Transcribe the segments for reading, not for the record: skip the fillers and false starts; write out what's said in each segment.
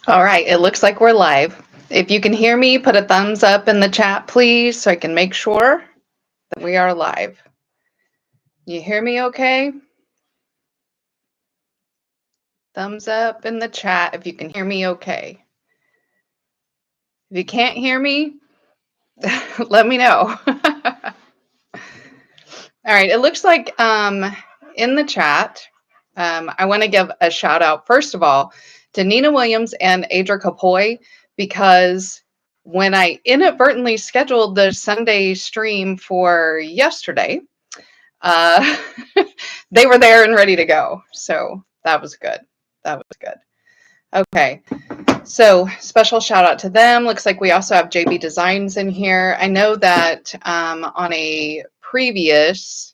All right, it looks like we're live. If you can hear me, put a thumbs up in the chat, please, so I can make sure that we are live. You hear me okay? Thumbs up in the chat if you can hear me okay. If you can't hear me, let me know. All right, it looks like in the chat, I want to give a shout out, first of all, to Nina Williams and Adra Kapoy, because when I inadvertently scheduled the Sunday stream for yesterday, uh, they were there and ready to go. So that was good. That was good. Okay. So special shout out to them. Looks like we also have JB Designs in here. I know that on a previous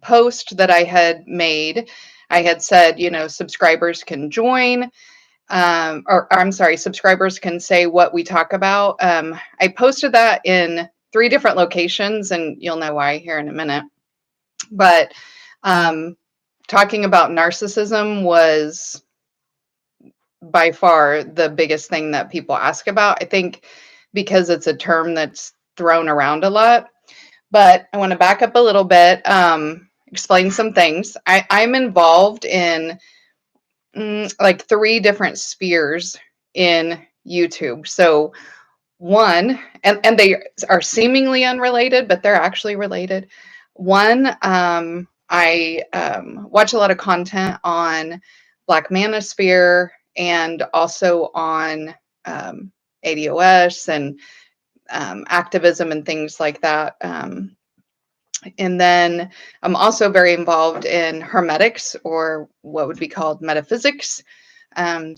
post that I had made, I had said, subscribers can join. Or I'm sorry, subscribers can say what we talk about. I posted that in 3 different locations, and you'll know why here in a minute. But talking about narcissism was by far the biggest thing that people ask about. I think because it's a term that's thrown around a lot. But I want to back up a little bit, explain some things. I'm involved in like 3 different spheres in YouTube. So one, and they are seemingly unrelated, but they're actually related. One, I watch a lot of content on Black Manosphere and also on ADOS and activism and things like that. And then I'm also very involved in hermetics, or what would be called metaphysics. I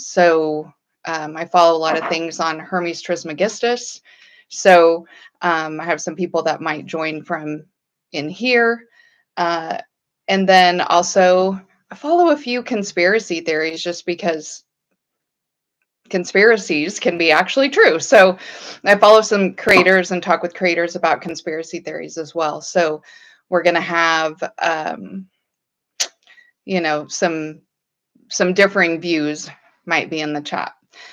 follow a lot of things on Hermes Trismegistus. So I have some people that might join from in here. And then also I follow a few conspiracy theories just because conspiracies can be actually true. So I follow some creators and talk with creators about conspiracy theories as well. So we're going to have, some differing views might be in the chat.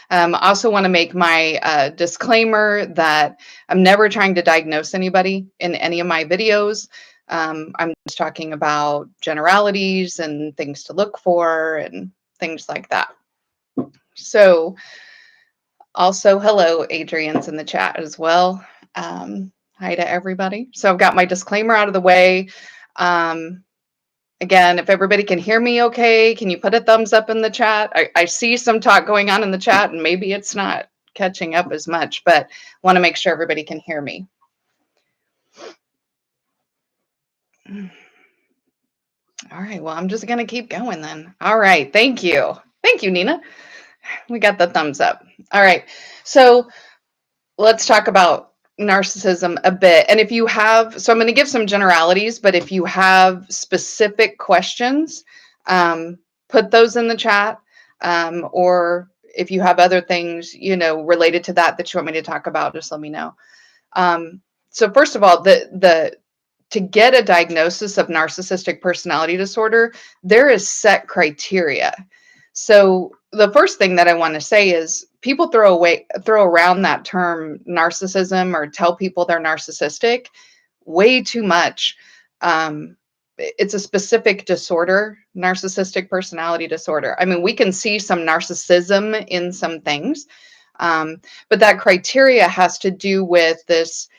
I also want to make my disclaimer that I'm never trying to diagnose anybody in any of my videos. I'm just talking about generalities and things to look for and things like that. So also, hello, Adrian's in the chat as well. Hi to everybody. So I've got my disclaimer out of the way. Again, if everybody can hear me okay, can you put a thumbs up in the chat? I see some talk going on in the chat, and maybe it's not catching up as much, but want to make sure everybody can hear me. All right, well, I'm just going to keep going then. All right, thank you. Thank you, Nina. We got the thumbs up. All right, so let's talk about narcissism a bit. And if you have, so I'm going to give some generalities, but if you have specific questions, put those in the chat. Or if you have other things, related to that you want me to talk about, just let me know. So first of all, to get a diagnosis of narcissistic personality disorder, there is set criteria. So the first thing that I want to say is people throw around that term narcissism or tell people they're narcissistic way too much. It's a specific disorder, narcissistic personality disorder. I mean, we can see some narcissism in some things, but that criteria has to do with this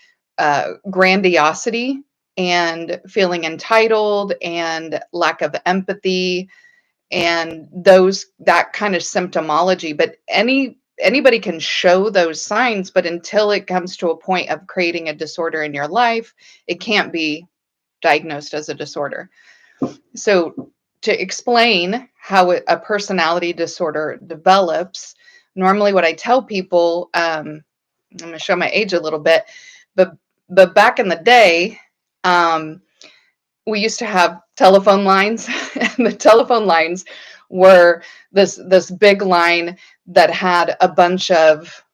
grandiosity and feeling entitled and lack of empathy and that kind of symptomology. But anybody can show those signs, but until it comes to a point of creating a disorder in your life, it can't be diagnosed as a disorder. So to explain how a personality disorder develops, normally what I tell people, I'm going to show my age a little bit, but back in the day, we used to have telephone lines, and the telephone lines were this big line that had a bunch of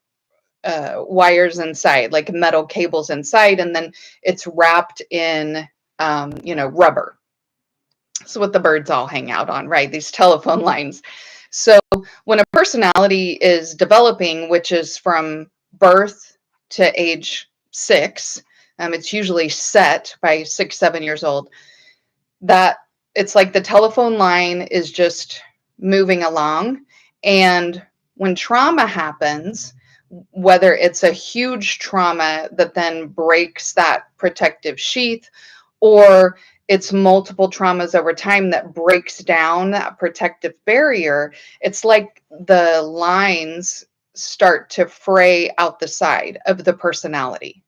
wires inside, like metal cables inside, and then it's wrapped in rubber. So what the birds all hang out on, right? These telephone lines. So when a personality is developing, which is from birth to age 6, it's usually set by 6, 7 years old, that it's like the telephone line is just moving along. And when trauma happens, whether it's a huge trauma that then breaks that protective sheath, or it's multiple traumas over time that breaks down that protective barrier, it's like the lines start to fray out the side of the personality.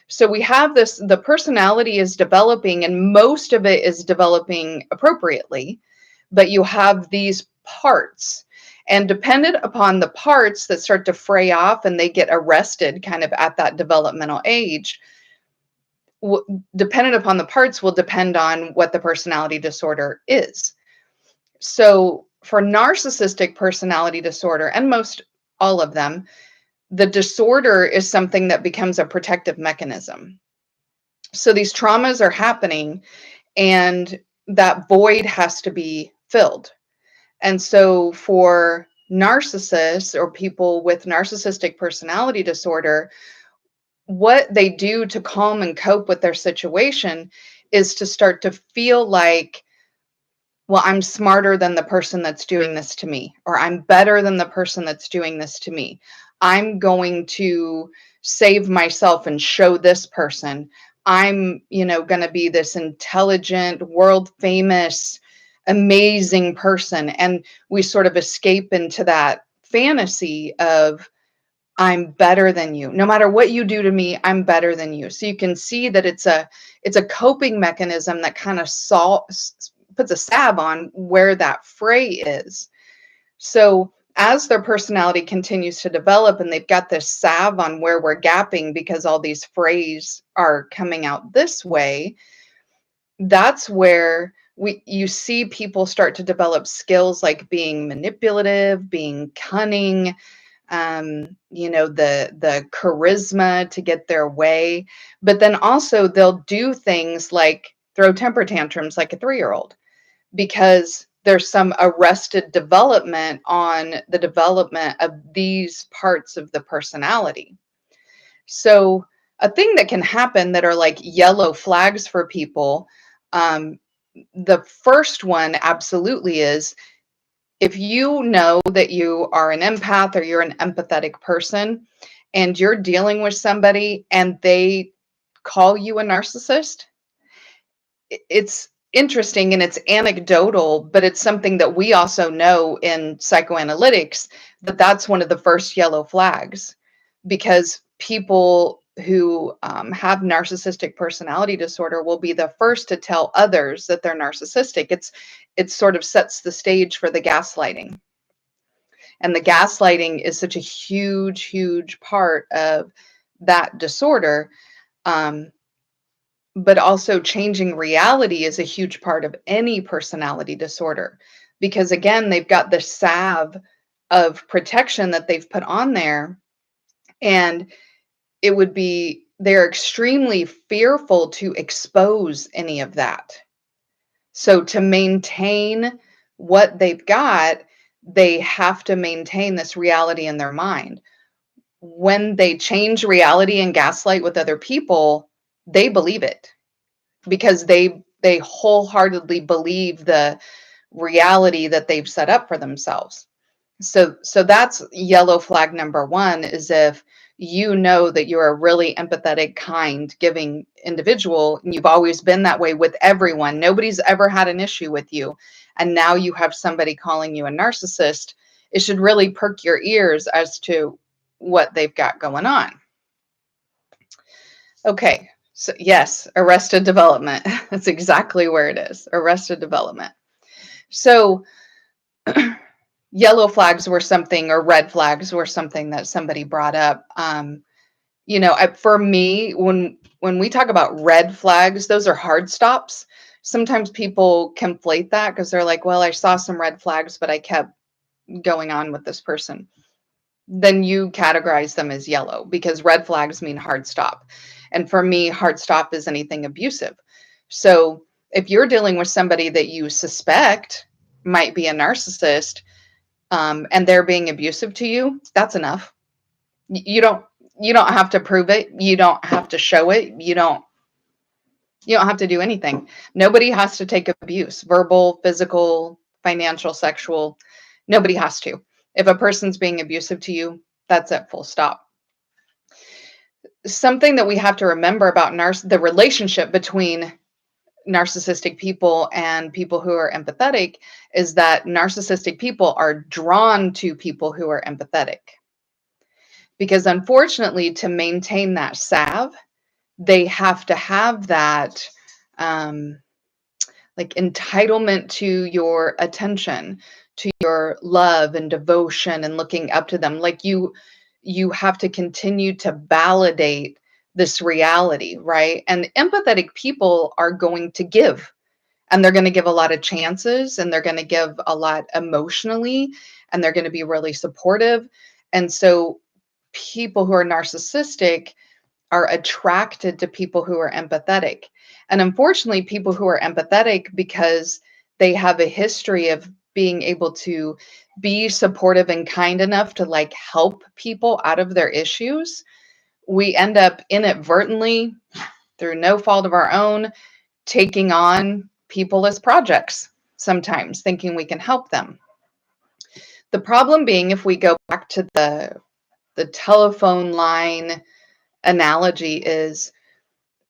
So we have this, the personality is developing, and most of it is developing appropriately, but you have these parts. And dependent upon the parts that start to fray off and they get arrested kind of at that developmental age, dependent upon the parts will depend on what the personality disorder is. So for narcissistic personality disorder, and most all of them, the disorder is something that becomes a protective mechanism. So these traumas are happening, and that void has to be filled. And so for narcissists or people with narcissistic personality disorder, what they do to calm and cope with their situation is to start to feel like, well, I'm smarter than the person that's doing this to me, or I'm better than the person that's doing this to me. I'm going to save myself and show this person. I'm, going to be this intelligent, world famous, amazing person. And we sort of escape into that fantasy of, I'm better than you. No matter what you do to me, I'm better than you. So you can see that it's a coping mechanism that kind of puts a salve on where that fray is. So as their personality continues to develop and they've got this salve on where we're gapping because all these frays are coming out this way, that's where you see people start to develop skills like being manipulative, being cunning, the charisma to get their way. But then also they'll do things like throw temper tantrums like a 3-year-old because there's some arrested development on the development of these parts of the personality. So a thing that can happen that are like yellow flags for people, the first one absolutely is, if you know that you are an empath or you're an empathetic person and you're dealing with somebody and they call you a narcissist, it's interesting and it's anecdotal, but it's something that we also know in psychoanalytics, that that's one of the first yellow flags, because people who have narcissistic personality disorder will be the first to tell others that they're narcissistic. It sort of sets the stage for the gaslighting. And the gaslighting is such a huge, huge part of that disorder. But also changing reality is a huge part of any personality disorder, because again, they've got the salve of protection that they've put on there, and they're extremely fearful to expose any of that. So to maintain what they've got, they have to maintain this reality in their mind. When they change reality and gaslight with other people, they believe it because they wholeheartedly believe the reality that they've set up for themselves. So that's yellow flag number one, is if you know that you're a really empathetic, kind, giving individual, and you've always been that way with everyone. Nobody's ever had an issue with you. And now you have somebody calling you a narcissist. It should really perk your ears as to what they've got going on. Okay. So yes, arrested development. That's exactly where it is. Arrested development. So yellow flags were something, or red flags were something that somebody brought up. For me, when we talk about red flags, those are hard stops. Sometimes people conflate that because they're like, well, I saw some red flags, but I kept going on with this person. Then you categorize them as yellow, because red flags mean hard stop. And for me, hard stop is anything abusive. So if you're dealing with somebody that you suspect might be a narcissist, and they're being abusive to you, that's enough. You don't you don't have to prove it. You don't have to show it. You don't have to do anything. Nobody has to take abuse, verbal, physical, financial, sexual. Nobody has to. If a person's being abusive to you, that's it, full stop. Something that we have to remember about the relationship between narcissistic people and people who are empathetic is that narcissistic people are drawn to people who are empathetic. Because unfortunately, to maintain that salve, they have to have that um, like entitlement to your attention, to your love and devotion and looking up to them. Like you have to continue to validate this reality, right? And empathetic people are going to give, and they're going to give a lot of chances, and they're going to give a lot emotionally, and they're going to be really supportive. And so people who are narcissistic are attracted to people who are empathetic. And unfortunately, people who are empathetic, because they have a history of being able to be supportive and kind enough to like help people out of their issues, we end up inadvertently, through no fault of our own, taking on people as projects, sometimes thinking we can help them. The problem being, if we go back to the telephone line analogy, is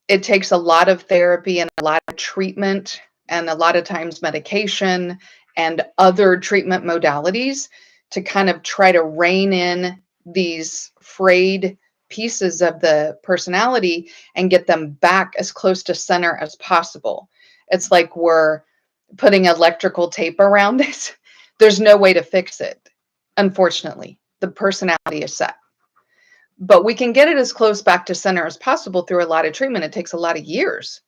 it takes a lot of therapy and a lot of treatment and a lot of times medication and other treatment modalities to kind of try to rein in these frayed pieces of the personality and get them back as close to center as possible. It's like we're putting electrical tape around it. There's no way to fix it, unfortunately. The personality is set, but we can get it as close back to center as possible through a lot of treatment. It takes a lot of years,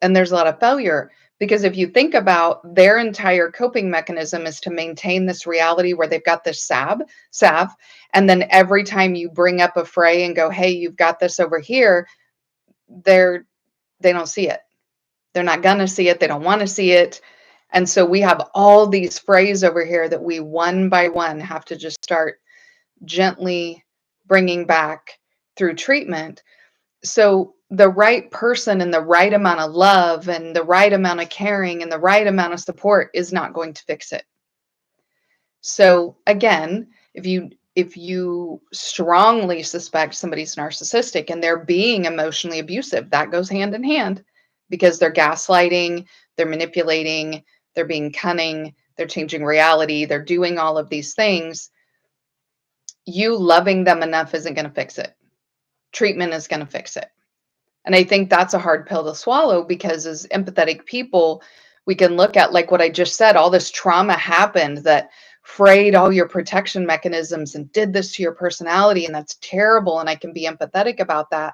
and there's a lot of failure, because if you think about their entire coping mechanism is to maintain this reality where they've got this salve, and then every time you bring up a fray and go, hey, you've got this over here, they don't see it. They're not gonna see it. They don't want to see it. And so we have all these frays over here that we one by one have to just start gently bringing back through treatment. So the right person and the right amount of love and the right amount of caring and the right amount of support is not going to fix it. So again, if you strongly suspect somebody's narcissistic and they're being emotionally abusive, that goes hand in hand, because they're gaslighting, they're manipulating, they're being cunning, they're changing reality, they're doing all of these things. You loving them enough isn't going to fix it. Treatment is going to fix it. And I think that's a hard pill to swallow, because as empathetic people, we can look at, like what I just said, all this trauma happened that frayed all your protection mechanisms and did this to your personality. And that's terrible. And I can be empathetic about that.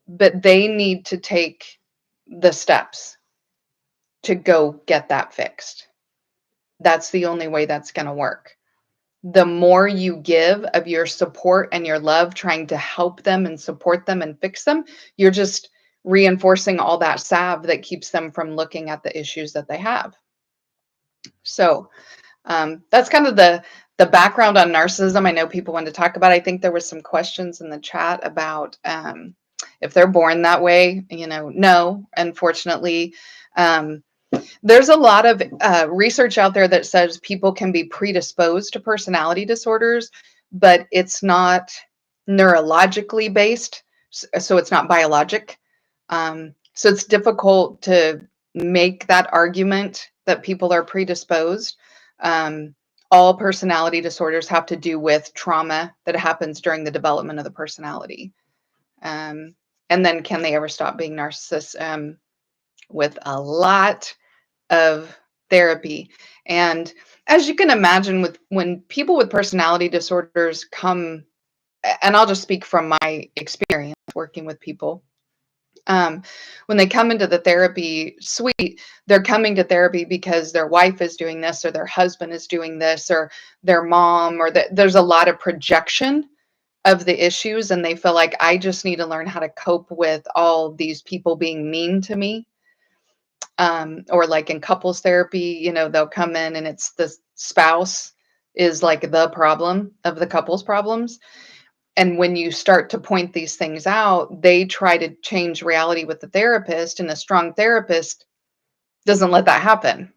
But they need to take the steps to go get that fixed. That's the only way that's going to work. The more you give of your support and your love, trying to help them and support them and fix them, you're just reinforcing all that salve that keeps them from looking at the issues that they have. So that's kind of the background on narcissism. I know people want to talk about. I think there was some questions in the chat about if they're born that way. No, unfortunately. There's a lot of research out there that says people can be predisposed to personality disorders, but it's not neurologically based, so it's not biologic. So it's difficult to make that argument that people are predisposed. All personality disorders have to do with trauma that happens during the development of the personality. And then can they ever stop being narcissists? With a lot of therapy. And as you can imagine, when people with personality disorders come, and I'll just speak from my experience working with people, when they come into the therapy suite, they're coming to therapy because their wife is doing this, or their husband is doing this, or their mom, or there's a lot of projection of the issues, and they feel like, I just need to learn how to cope with all these people being mean to me. Or like in couples therapy, they'll come in and it's the spouse is like the problem of the couple's problems. And when you start to point these things out, they try to change reality with the therapist, and a strong therapist doesn't let that happen,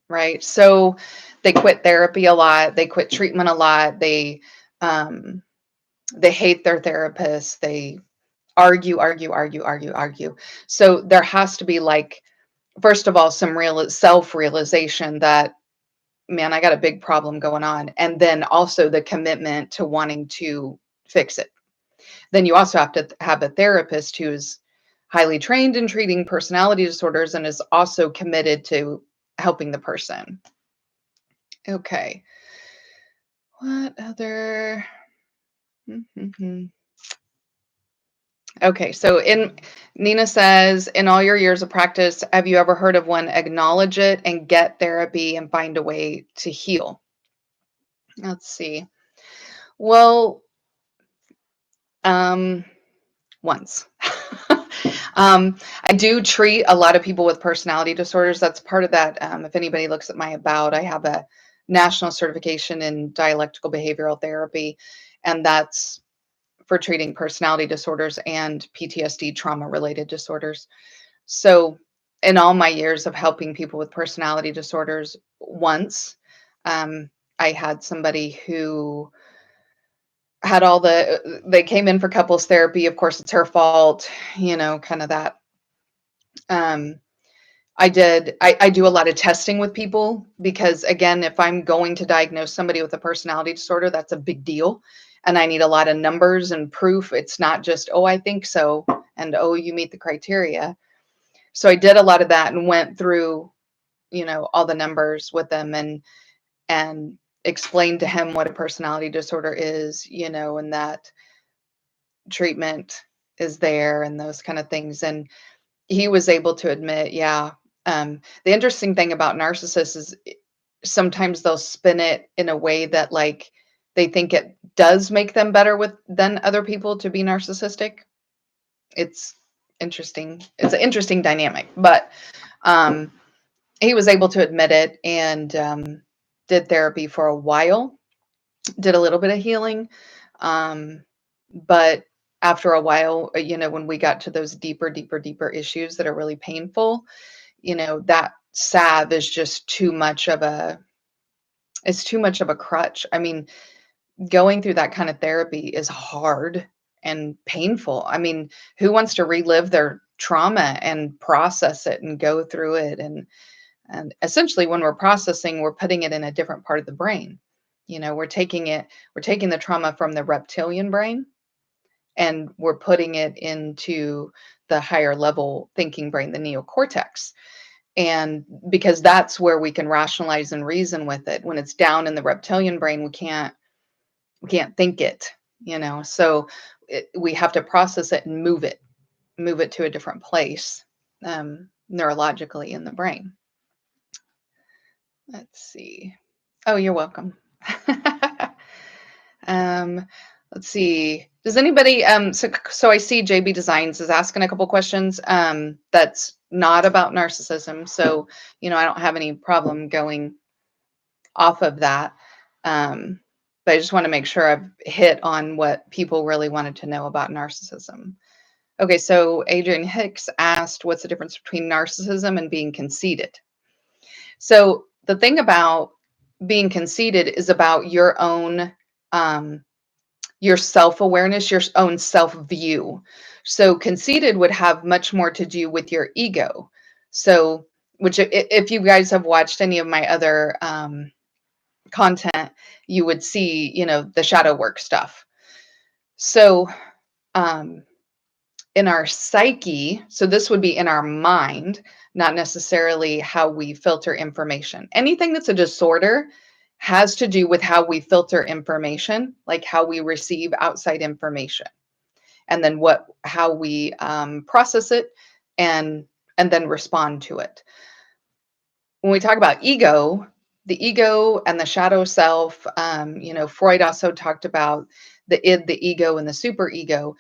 right? So they quit therapy a lot, they quit treatment a lot, um, they hate their therapist, they argue, argue, argue, argue, argue. So there has to be like, first of all, some real self-realization that, man, I got a big problem going on. And then also the commitment to wanting to fix it. Then you also have to have a therapist who's highly trained in treating personality disorders and is also committed to helping the person. Okay. What other? Okay, so in Nina says, in all your years of practice, have you ever heard of one acknowledge it and get therapy and find a way to heal? Let's see. Well, um, once. I do treat a lot of people with personality disorders. That's part of that. If anybody looks at my about, I have a national certification in dialectical behavioral therapy, and that's for treating personality disorders and PTSD trauma related disorders. So, in all my years of helping people with personality disorders, once I had somebody who had they came in for couples therapy. Of course, it's her fault, kind of that. Um, I do a lot of testing with people because, again, if I'm going to diagnose somebody with a personality disorder, that's a big deal. And I need a lot of numbers and proof. It's not just, oh, I think so, and oh, you meet the criteria. So I did a lot of that and went through, all the numbers with them and explained to him what a personality disorder is, and that treatment is there and those kind of things. And he was able to admit, yeah. The interesting thing about narcissists is sometimes they'll spin it in a way that like they think it does make them better than other people to be narcissistic. It's interesting. It's an interesting dynamic, but um, he was able to admit it and did therapy for a while, did a little bit of healing. Um, but after a while, when we got to those deeper, deeper, deeper issues that are really painful, that salve is just it's too much of a crutch. I mean, going through that kind of therapy is hard and painful. I mean, who wants to relive their trauma and process it and go through it? And essentially when we're processing, we're putting it in a different part of the brain. We're taking the trauma from the reptilian brain and we're putting it into the higher level thinking brain, the neocortex. And because that's where we can rationalize and reason with it. When it's down in the reptilian brain, we can't think it, so we have to process it and move it to a different place, neurologically in the brain. Let's see. Oh, you're welcome. um, let's see. Does anybody so I see JB Designs is asking a couple questions that's not about narcissism. So, I don't have any problem going off of that. But I just want to make sure I've hit on what people really wanted to know about narcissism. Okay, so Adrian Hicks asked, what's the difference between narcissism and being conceited? So the thing about being conceited is about your own, your self-awareness, your own self-view. So conceited would have much more to do with your ego. So, which if you guys have watched any of my other content, you would see, the shadow work stuff. So in our psyche, so this would be in our mind, not necessarily how we filter information. Anything that's a disorder has to do with how we filter information, like how we receive outside information, and then how we process it and then respond to it. When we talk about ego, the ego and the shadow self, Freud also talked about the id, the ego, and the superego.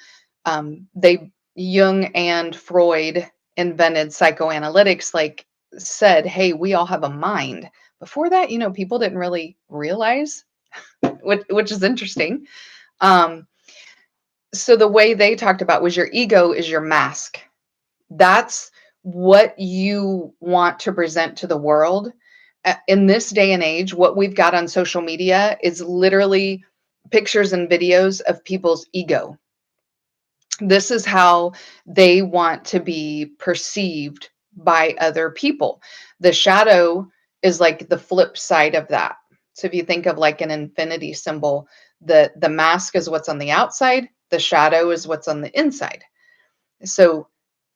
Jung and Freud invented psychoanalytics, like said, hey, we all have a mind. Before that, people didn't really realize, which is interesting. Um, so the way they talked about was your ego is your mask. That's what you want to present to the world. In this day and age, what we've got on social media is literally pictures and videos of people's ego. This is how they want to be perceived by other people. The shadow is like the flip side of that. So if you think of like an infinity symbol, the mask is what's on the outside, the shadow is what's on the inside. So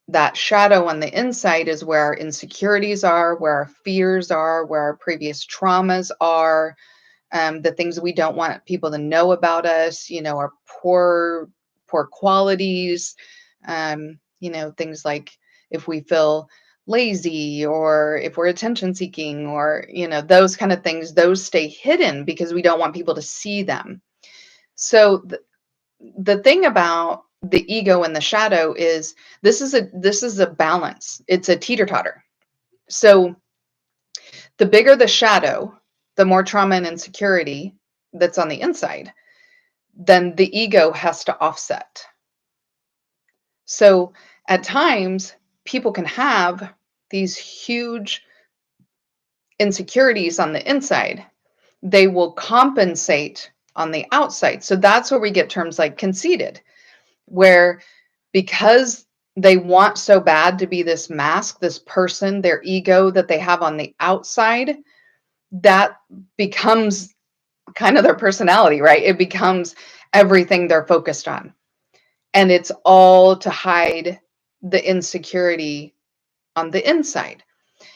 that shadow on the inside is where our insecurities are, where our fears are, where our previous traumas are, the things we don't want people to know about us, our poor qualities, things like if we feel lazy or if we're attention seeking or, those kind of things, those stay hidden because we don't want people to see them. So the thing about the ego and the shadow is this is a balance. It's a teeter-totter. So the bigger the shadow, the more trauma and insecurity that's on the inside, then the ego has to offset. So at times, people can have these huge insecurities on the inside. They will compensate on the outside. So that's where we get terms like conceited, where because they want so bad to be this mask, this person, their ego that they have on the outside, that becomes kind of their personality, right? It becomes everything they're focused on. And it's all to hide the insecurity on the inside.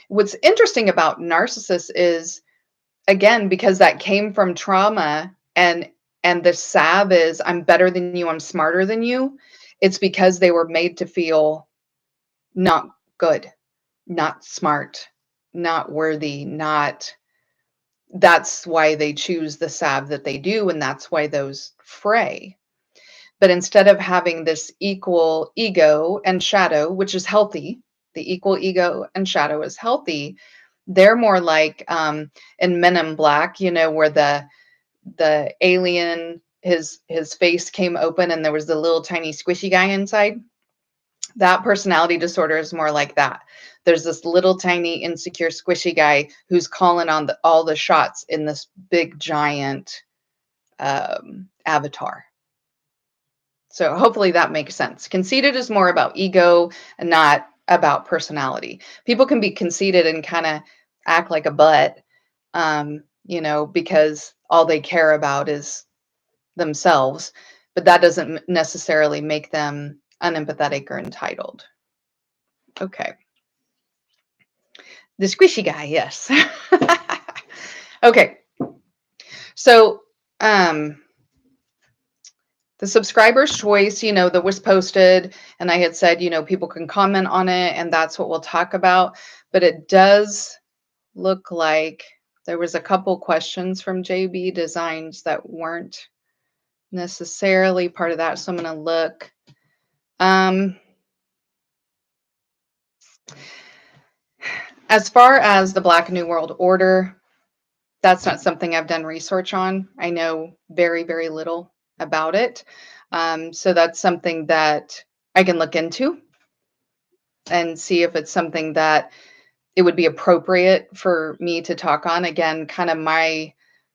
What's interesting about narcissists is, again, because that came from trauma and the salve is I'm better than you, I'm smarter than you. It's because they were made to feel not good, not smart, not worthy, not that's why they choose the salve that they do, and that's why those fray. But instead of having this equal ego and shadow, which is healthy, the equal ego and shadow is healthy, they're more like in Men in Black, where the alien, his face came open and there was the little tiny squishy guy inside. That personality disorder is more like that. There's this little tiny insecure squishy guy who's calling on all the shots in this big giant avatar. So hopefully that makes sense. Conceited is more about ego and not about personality. People can be conceited and kind of act like a butt, because all they care about is themselves, but that doesn't necessarily make them unempathetic or entitled. Okay. The squishy guy, yes. Okay. So, the subscriber's choice, that was posted, and I had said, people can comment on it, and that's what we'll talk about. But it does look like there was a couple questions from JB Designs that weren't necessarily part of that. So I'm going to look. As far as the Black New World Order, that's not something I've done research on. I know very, very little about it. So that's something that I can look into and see if it's something that it would be appropriate for me to talk on. Again, kind of my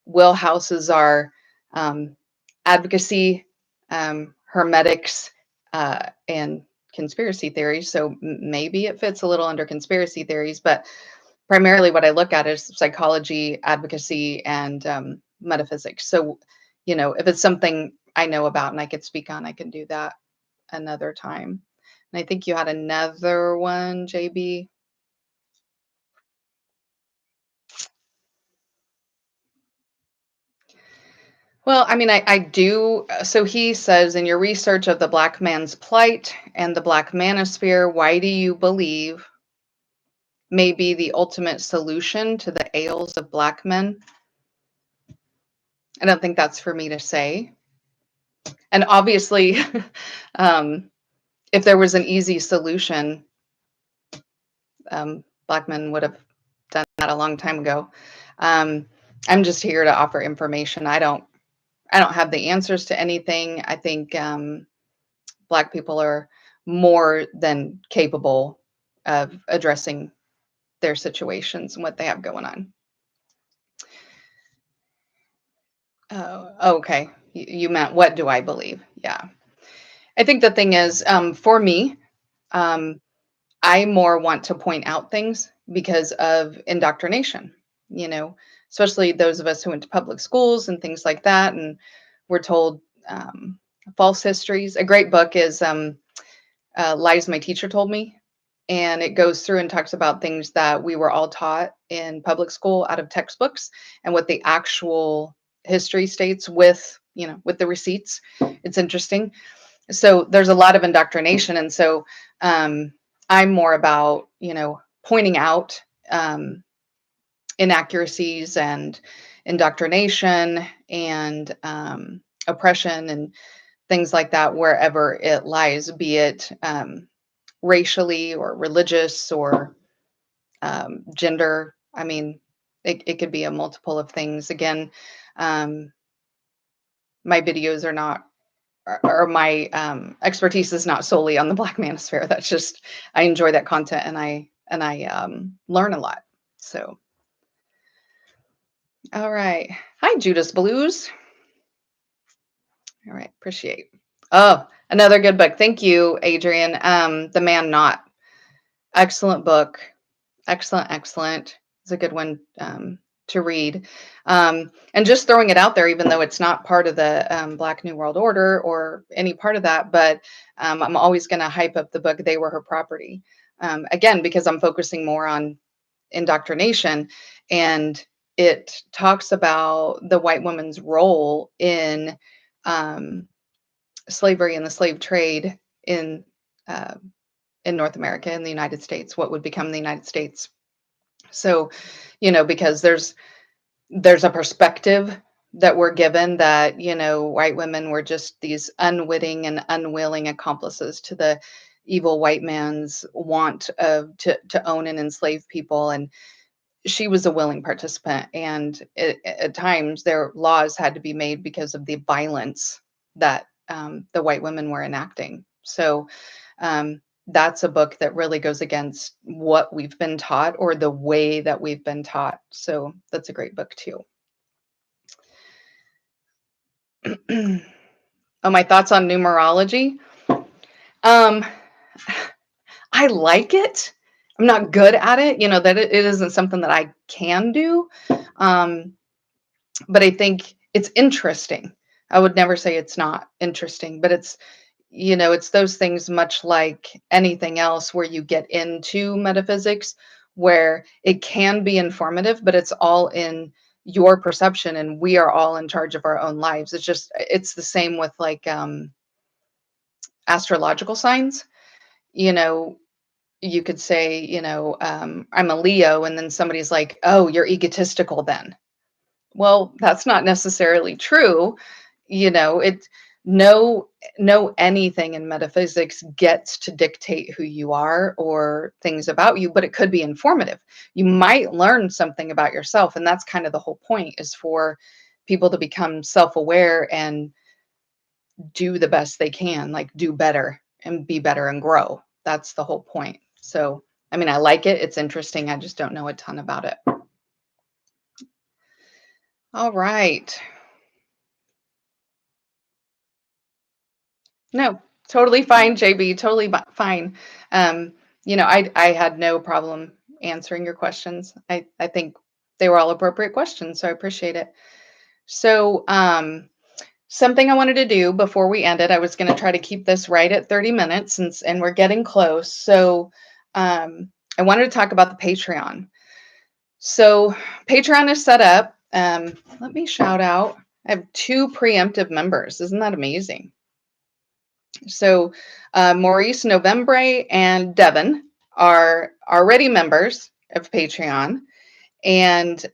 wheelhouses are advocacy, hermetics, and conspiracy theories. So maybe it fits a little under conspiracy theories, but primarily what I look at is psychology, advocacy, and metaphysics. So, if it's something I know about and I could speak on, I can do that another time. And I think you had another one, JB. Well, I mean, I do. So he says, in your research of the Black man's plight and the Black manosphere, why do you believe may be the ultimate solution to the ails of Black men? I don't think that's for me to say. And obviously, if there was an easy solution, Black men would have done that a long time ago. Um, I'm just here to offer information. I don't have the answers to anything. I think Black people are more than capable of addressing their situations and what they have going on. Oh, okay. You meant what do I believe? Yeah. I think the thing is, for me, um, I more want to point out things because of indoctrination, you know, especially those of us who went to public schools and things like that. And we're told false histories. A great book is Lies My Teacher Told Me. And it goes through and talks about things that we were all taught in public school out of textbooks and what the actual history states with, with the receipts. It's interesting. So there's a lot of indoctrination. And so I'm more about, pointing out inaccuracies and indoctrination and oppression and things like that wherever it lies, be it racially or religious or gender. I mean, it could be a multiple of things. Again, um, my videos are not, or my expertise is not solely on the Black Manosphere. That's just, I enjoy that content and I learn a lot. So, all right. Hi, Judas Blues. All right, appreciate. Oh, another good book. Thank you, Adrian. The Man Not. Excellent book. Excellent, excellent. It's a good one to read. And just throwing it out there, even though it's not part of the Black New World Order or any part of that, but I'm always going to hype up the book, They Were Her Property. Again, because I'm focusing more on indoctrination. And it talks about the white woman's role in um, slavery and the slave trade uh, in North America, in the United States, what would become the United States. So, because there's a perspective that we're given that, white women were just these unwitting and unwilling accomplices to the evil white man's want of to own and enslave people. And she was a willing participant. And at times their laws had to be made because of the violence that the white women were enacting. So that's a book that really goes against what we've been taught or the way that we've been taught. So that's a great book too. Oh, my thoughts on numerology. Um, I like it. I'm not good at it, that it isn't something that I can do. Um, but I think it's interesting. I would never say it's not interesting, but it's those things, much like anything else where you get into metaphysics, where it can be informative, but it's all in your perception and we are all in charge of our own lives. It's the same with like astrological signs. You know, you could say, I'm a Leo, and then somebody's like, oh, you're egotistical then. Well, that's not necessarily true. It no anything in metaphysics gets to dictate who you are or things about you, but it could be informative. You might learn something about yourself, and that's kind of the whole point, is for people to become self-aware and do the best they can, like do better and be better and grow. That's the whole point. So, I mean, I like it. It's interesting. I just don't know a ton about it. All right. No, totally fine, JB. Totally fine. Um, I had no problem answering your questions. I think they were all appropriate questions, so I appreciate it. So, something I wanted to do before we ended, I was going to try to keep this right at 30 minutes, and we're getting close. So, I wanted to talk about the Patreon. So, Patreon is set up. Let me shout out. I have 2 preemptive members. Isn't that amazing? So Maurice Novembre and Devin are already members of Patreon. And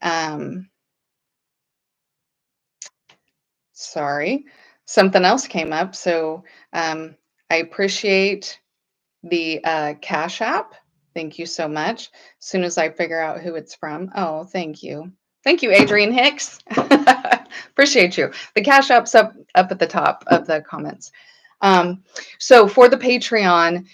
sorry, something else came up. So I appreciate the Cash App. Thank you so much. As soon as I figure out who it's from. Oh, thank you. Thank you, Adrian Hicks. Appreciate you. The Cash App's up at the top of the comments. So for the Patreon,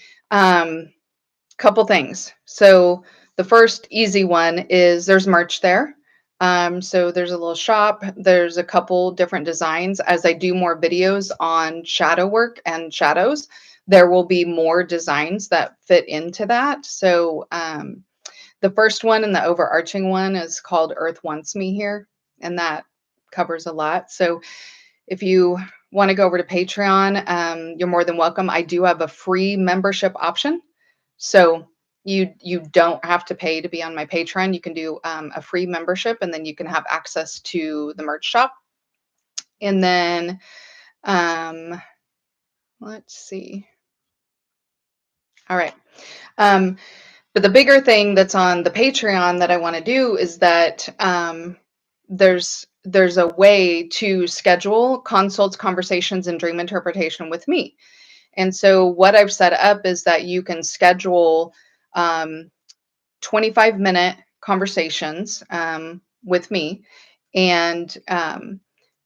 couple things. So the first easy one is there's merch there. So there's a little shop. There's a couple different designs. As I do more videos on shadow work and shadows, there will be more designs that fit into that. So the first one and the overarching one is called Earth Wants Me Here, and that covers a lot. So if you want to go over to Patreon, you're more than welcome. I do have a free membership option. So you don't have to pay to be on my Patreon. You can do a free membership, and then you can have access to the merch shop. And then let's see. All right. But the bigger thing that's on the Patreon that I want to do is that there's a way to schedule consults, conversations, and dream interpretation with me. And so what I've set up is that you can schedule 25-minute conversations with me. And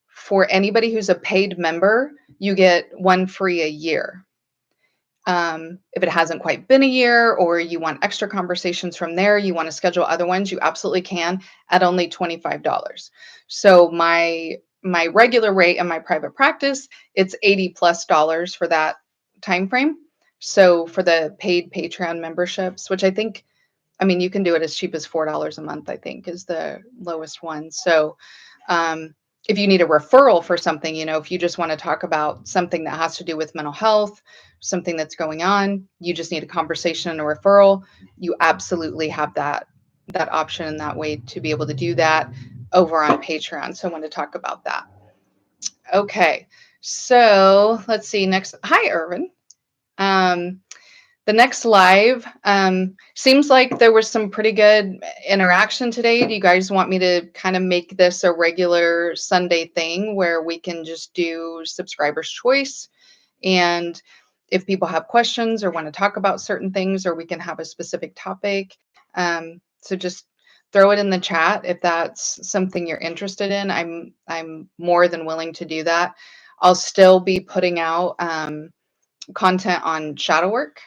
for anybody who's a paid member, you get one free a year. If it hasn't quite been a year, or you want extra conversations from there, you want to schedule other ones, you absolutely can at only $25. So my regular rate in my private practice, it's $80+ for that time frame. So for the paid Patreon memberships, which I mean, you can do it as cheap as $4 a month, I think is the lowest one. So if you need a referral for something, if you just want to talk about something that has to do with mental health, something that's going on, you just need a conversation and a referral, you absolutely have that option and that way to be able to do that over on Patreon. So I want to talk about that. Okay, so let's see next. Hi, Irvin. The next live, seems like there was some pretty good interaction today. Do you guys want me to kind of make this a regular Sunday thing where we can just do subscriber's choice? And if people have questions or want to talk about certain things, or we can have a specific topic. So just throw it in the chat if that's something you're interested in. I'm more than willing to do that. I'll still be putting out content on shadow work.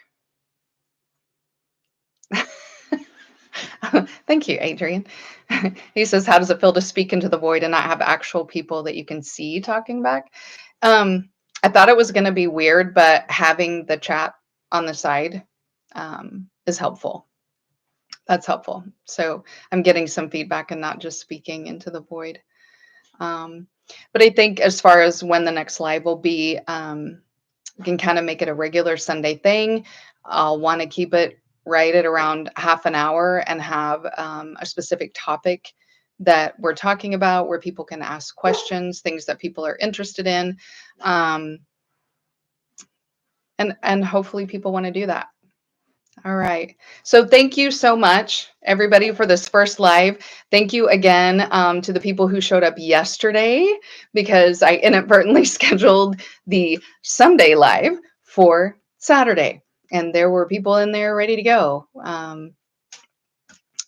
Thank you, Adrian. He says, how does it feel to speak into the void and not have actual people that you can see talking back? I thought it was going to be weird, but having the chat on the side is helpful. That's helpful. So I'm getting some feedback and not just speaking into the void. But I think as far as when the next live will be, we can kind of make it a regular Sunday thing. I'll want to keep it right at around half an hour and have a specific topic that we're talking about where people can ask questions, things that people are interested in. And hopefully people want to do that. All right. So thank you so much, everybody, for this first live. Thank you again to the people who showed up yesterday, because I inadvertently scheduled the Sunday live for Saturday. And there were people in there ready to go,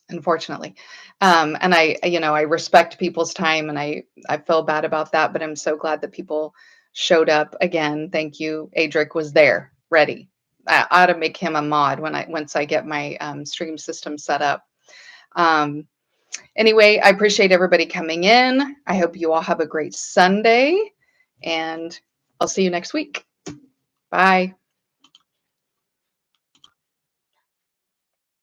unfortunately. And I respect people's time, and I feel bad about that, but I'm so glad that people showed up again. Thank you. Adric was there, ready. I ought to make him a mod once I get my stream system set up. Anyway, I appreciate everybody coming in. I hope you all have a great Sunday, and I'll see you next week. Bye.